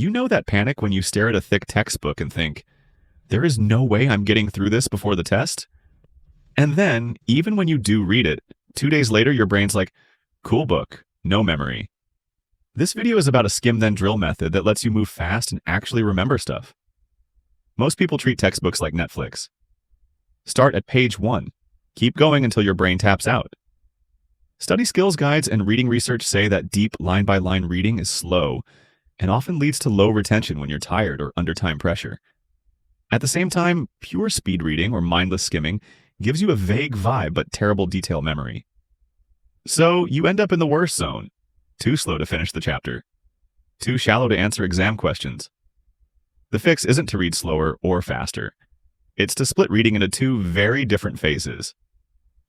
You know that panic when you stare at a thick textbook and think, there is no way I'm getting through this before the test? And then, even when you do read it, 2 days later your brain's like, cool book, no memory. This video is about a skim then drill method that lets you move fast and actually remember stuff. Most people treat textbooks like Netflix. Start at page 1. Keep going until your brain taps out. Study skills guides and reading research say that deep line-by-line reading is slow and often leads to low retention when you're tired or under time pressure. At the same time, pure speed reading or mindless skimming gives you a vague vibe but terrible detail memory. So you end up in the worst zone. Too slow to finish the chapter. Too shallow to answer exam questions. The fix isn't to read slower or faster. It's to split reading into two very different phases.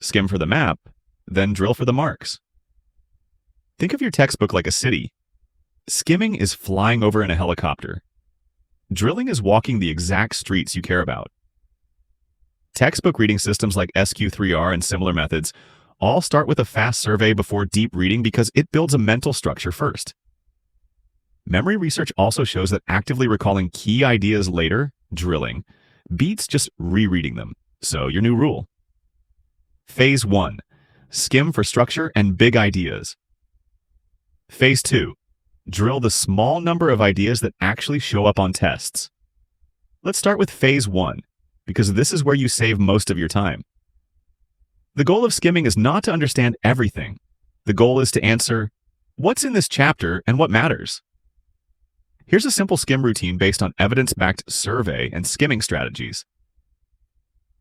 Skim for the map, then drill for the marks. Think of your textbook like a city. Skimming is flying over in a helicopter. Drilling is walking the exact streets you care about. Textbook reading systems like SQ3R and similar methods all start with a fast survey before deep reading because it builds a mental structure first. Memory research also shows that actively recalling key ideas later, drilling, beats just rereading them. So your new rule. Phase 1. Skim for structure and big ideas. Phase 2. Drill the small number of ideas that actually show up on tests. Let's start with Phase 1, because this is where you save most of your time. The goal of skimming is not to understand everything. The goal is to answer, what's in this chapter and what matters? Here's a simple skim routine based on evidence-backed survey and skimming strategies.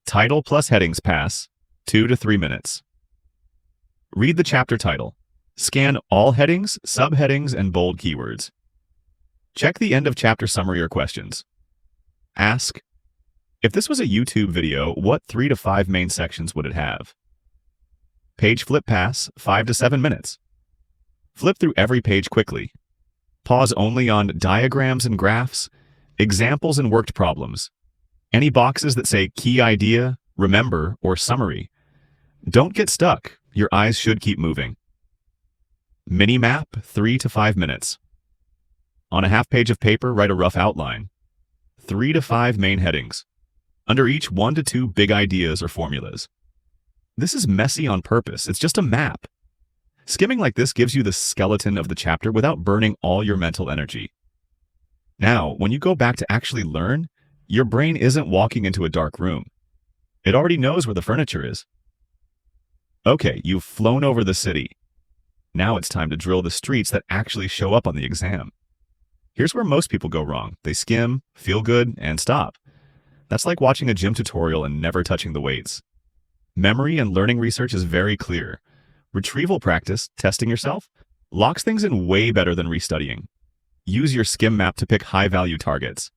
Title plus headings pass, 2 to 3 minutes. Read the chapter title. Scan all headings, subheadings, and bold keywords. Check the end of chapter summary or questions. Ask, if this was a YouTube video, what 3 to 5 main sections would it have? Page flip pass, 5 to 7 minutes. Flip through every page quickly. Pause only on diagrams and graphs, examples and worked problems. Any boxes that say key idea, remember, or summary. Don't get stuck. Your eyes should keep moving. Mini map, 3 to 5 minutes. On a half page of paper, write a rough outline. 3 to 5 main headings. Under each 1 to 2 big ideas or formulas. This is messy on purpose. It's just a map. Skimming like this gives you the skeleton of the chapter without burning all your mental energy. Now, when you go back to actually learn, your brain isn't walking into a dark room. It already knows where the furniture is. Okay, you've flown over the city. Now it's time to drill the streets that actually show up on the exam. Here's where most people go wrong. They skim, feel good, and stop. That's like watching a gym tutorial and never touching the weights. Memory and learning research is very clear. Retrieval practice, testing yourself, locks things in way better than restudying. Use your skim map to pick high-value targets.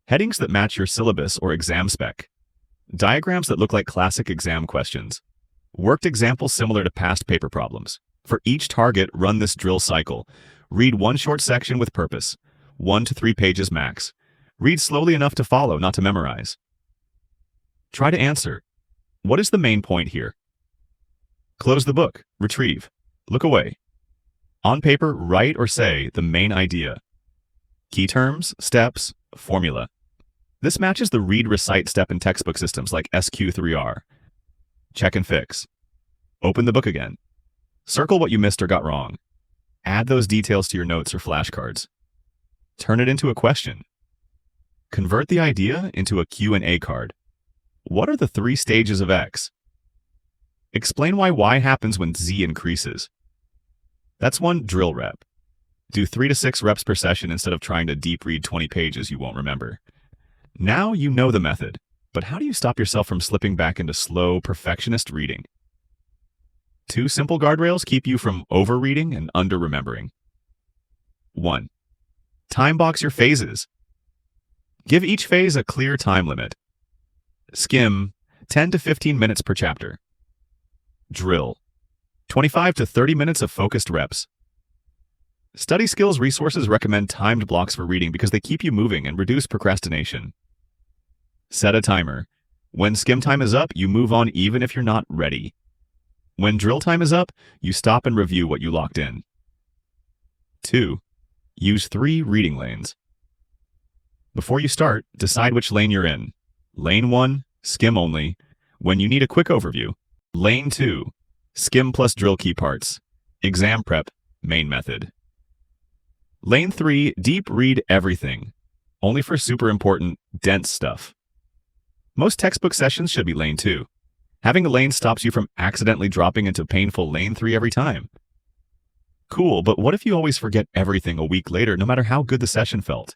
Headings that match your syllabus or exam spec. Diagrams that look like classic exam questions. Worked examples similar to past paper problems. For each target, run this drill cycle. Read one short section with purpose. 1 to 3 pages max. Read slowly enough to follow, not to memorize. Try to answer. What is the main point here? Close the book. Retrieve. Look away. On paper, write or say the main idea. Key terms, steps, formula. This matches the read-recite step in textbook systems like SQ3R. Check and fix. Open the book again. Circle what you missed or got wrong. Add those details to your notes or flashcards. Turn it into a question. Convert the idea into a Q&A card. What are the 3 stages of X? Explain why Y happens when Z increases. That's one drill rep. Do 3 to 6 reps per session instead of trying to deep read 20 pages you won't remember. Now you know the method, but how do you stop yourself from slipping back into slow, perfectionist reading? 2 simple guardrails keep you from over-reading and under-remembering. 1. Time box your phases. Give each phase a clear time limit. Skim, 10 to 15 minutes per chapter. Drill, 25 to 30 minutes of focused reps. Study skills resources recommend timed blocks for reading because they keep you moving and reduce procrastination. Set a timer. When skim time is up, you move on even if you're not ready. When drill time is up, you stop and review what you locked in. 2. Use 3 reading lanes. Before you start, decide which lane you're in. Lane 1, skim only, when you need a quick overview. Lane 2, skim plus drill key parts. Exam prep, main method. Lane 3, deep read everything, only for super important, dense stuff. Most textbook sessions should be lane 2. Having a lane stops you from accidentally dropping into painful lane 3 every time. Cool, but what if you always forget everything a week later, no matter how good the session felt?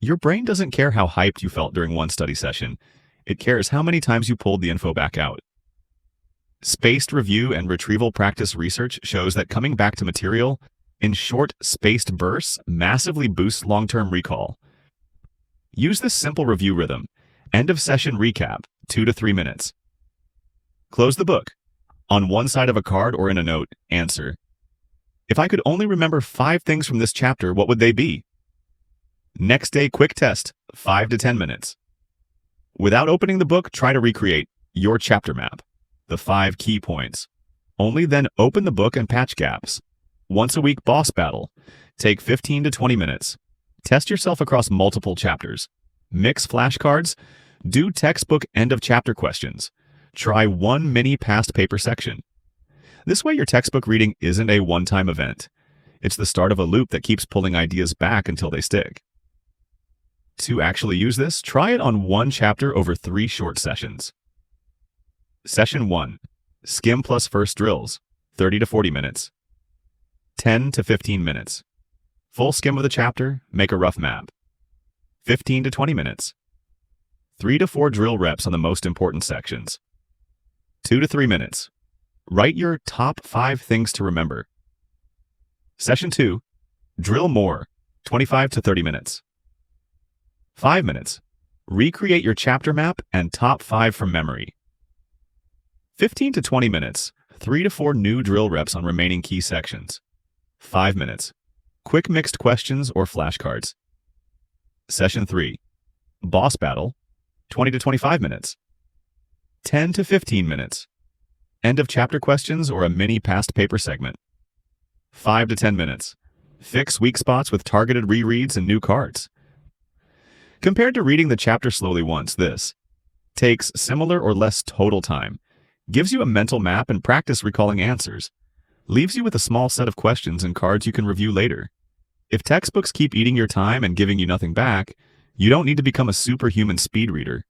Your brain doesn't care how hyped you felt during one study session. It cares how many times you pulled the info back out. Spaced review and retrieval practice research shows that coming back to material in short, spaced bursts massively boosts long-term recall. Use this simple review rhythm. End of session recap, 2 to 3 minutes. Close the book. On one side of a card or in a note, answer. If I could only remember 5 things from this chapter, what would they be? Next day quick test, 5 to 10 minutes. Without opening the book, try to recreate your chapter map, the 5 key points. Only then open the book and patch gaps. Once a week boss battle. Take 15 to 20 minutes. Test yourself across multiple chapters. Mix flashcards. Do textbook end of chapter questions. Try one mini past paper section. This way your textbook reading isn't a one-time event. It's the start of a loop that keeps pulling ideas back until they stick. To actually use this, try it on one chapter over 3 short sessions. Session 1. Skim plus first drills, 30 to 40 minutes. 10 to 15 minutes. Full skim of the chapter, make a rough map. 15 to 20 minutes. 3 to 4 drill reps on the most important sections. 2 to 3 minutes. Write your top 5 things to remember. Session 2. Drill more, 25 to 30 minutes. 5 minutes. Recreate your chapter map and top 5 from memory. 15 to 20 minutes. 3 to 4 new drill reps on remaining key sections. 5 minutes. Quick mixed questions or flashcards. Session 3. Boss battle, 20 to 25 minutes. 10 to 15 minutes. End of chapter questions or a mini past paper segment. 5 to 10 minutes. Fix weak spots with targeted rereads and new cards. Compared to reading the chapter slowly once, this takes similar or less total time, gives you a mental map and practice recalling answers, leaves you with a small set of questions and cards you can review later. If textbooks keep eating your time and giving you nothing back, you don't need to become a superhuman speed reader.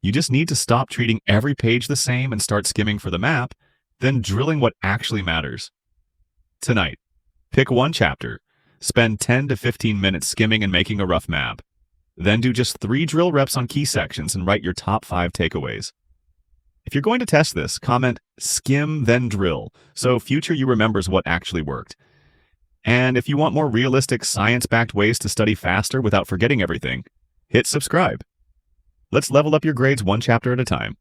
You just need to stop treating every page the same and start skimming for the map, then drilling what actually matters. Tonight, pick one chapter, spend 10 to 15 minutes skimming and making a rough map. Then do just 3 drill reps on key sections and write your top 5 takeaways. If you're going to test this, comment skim then drill so future you remembers what actually worked. And if you want more realistic science-backed ways to study faster without forgetting everything, hit subscribe. Let's level up your grades one chapter at a time.